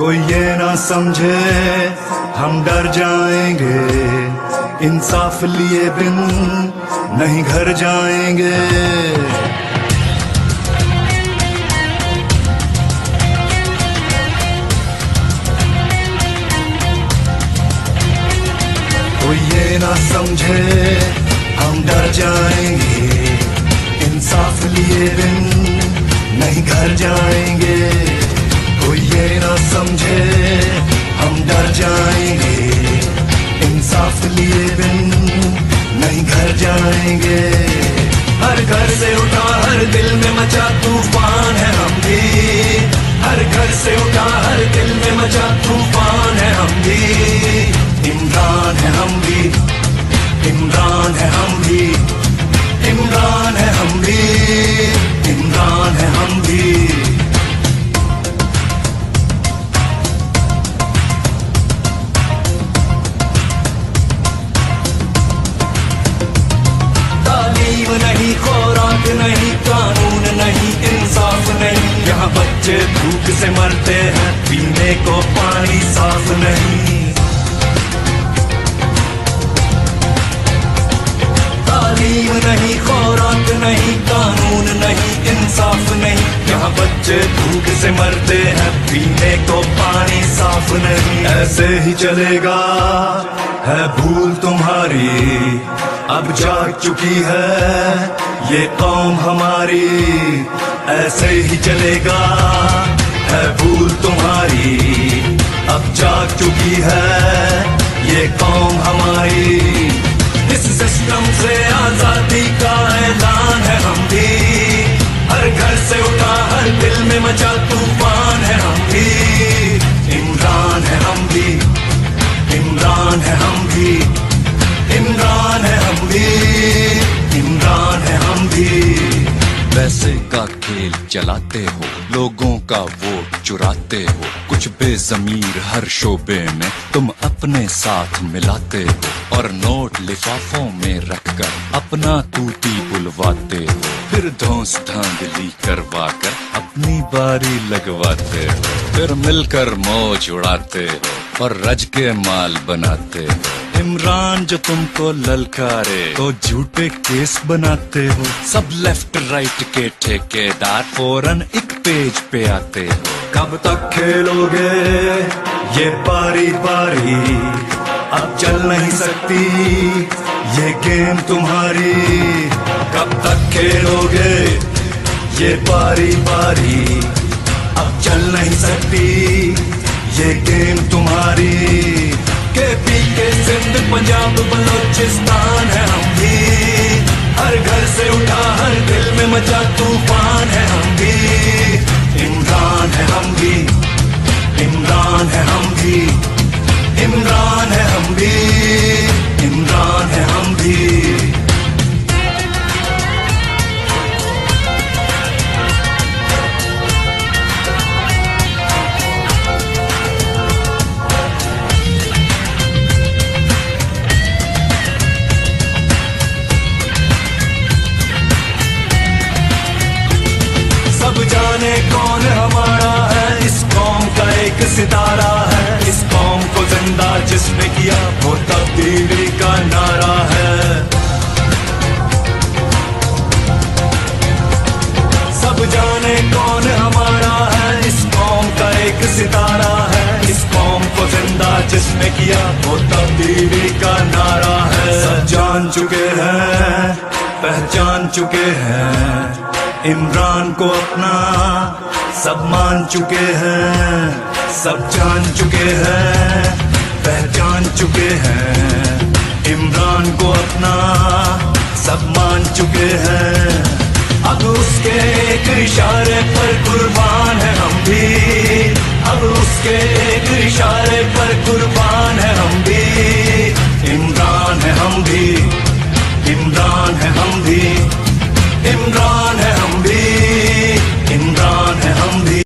कोई ये ना समझे हम डर जाएंगे, इंसाफ लिए बिन नहीं घर जाएंगे। कोई ये ना समझे हम डर जाएंगे, इंसाफ लिए बिन नहीं घर जाएंगे। कोई ये ना समझे हम डर जाएंगे, इंसाफ लिए बिन नहीं घर जाएंगे। हर घर से उठा हर दिल में मचा तूफान है हम भी, हर घर से उठा हर दिल में मचा तूफान है हम भी। इमरान है हम भी, इमरान है हम भी, इमरान है हम भी, इमरान है हम भी। तालीम नहीं, खुराक नहीं, कानून नहीं, इंसाफ नहीं, यहाँ बच्चे भूख से मरते हैं, पीने को पानी साफ नहीं। तालीम नहीं, खुराक नहीं, कानून नहीं, इंसाफ नहीं, यहाँ बच्चे भूख से मरते हैं, पीने को पानी साफ नहीं। ऐसे ही चलेगा है भूल तुम्हारी, अब जाग चुकी है ये कौम हमारी। ऐसे ही चलेगा है भूल तुम्हारी, अब जाग चुकी है ये कौम हमारी। इस सिस्टम से आजादी का ऐलान है हम भी, हर घर से उठा हर दिल में मचा तूफान है हम भी। इमरान है हम भी, इमरान है हम भी, इमरान है हम भी, इमरान है हम भी। पैसे का खेल चलाते हो, लोगों का वोट चुराते हो, कुछ बेजमीर हर शोबे में तुम अपने साथ मिलाते हो, और नोट लिफाफों में रखकर अपना तूती बुलवाते हो, फिर धौंस धांधली करवा कर अपनी बारी लगवाते हो, फिर मिलकर मौज उड़ाते हो और रज के माल बनाते हो। इमरान जो तुमको ललकारे तो झूठे केस बनाते हो, सब लेफ्ट राइट के ठेकेदार फौरन एक पेज पे आते हो। कब तक खेलोगे ये बारी बारी, अब चल नहीं सकती ये गेम तुम्हारी। कब तक खेलोगे ये बारी बारी, अब चल नहीं सकती ये गेम तुम्हारी। केपी के सिंध पंजाब बलोचिस्तान है हम भी, हर घर से उठा हर दिल में मचा तूफान है हम भी। इमरान है हम भी, इमरान है हम भी, इमरान है हम भी, इमरान है हम भी। जाने कौन हमारा है, इस कौम का एक सितारा है, इस कौम को जिंदा जिसने किया वो तब्दीली का नारा है। सब जाने कौन हमारा है, इस कौम का एक सितारा है, इस कौम को जिंदा जिसने किया वो तब्दीली का नारा है। सब जान चुके हैं, पहचान चुके हैं, इमरान को अपना सब मान चुके हैं। सब जान चुके हैं, पहचान चुके हैं, इमरान को अपना सब मान चुके हैं। अब उसके एक इशारे पर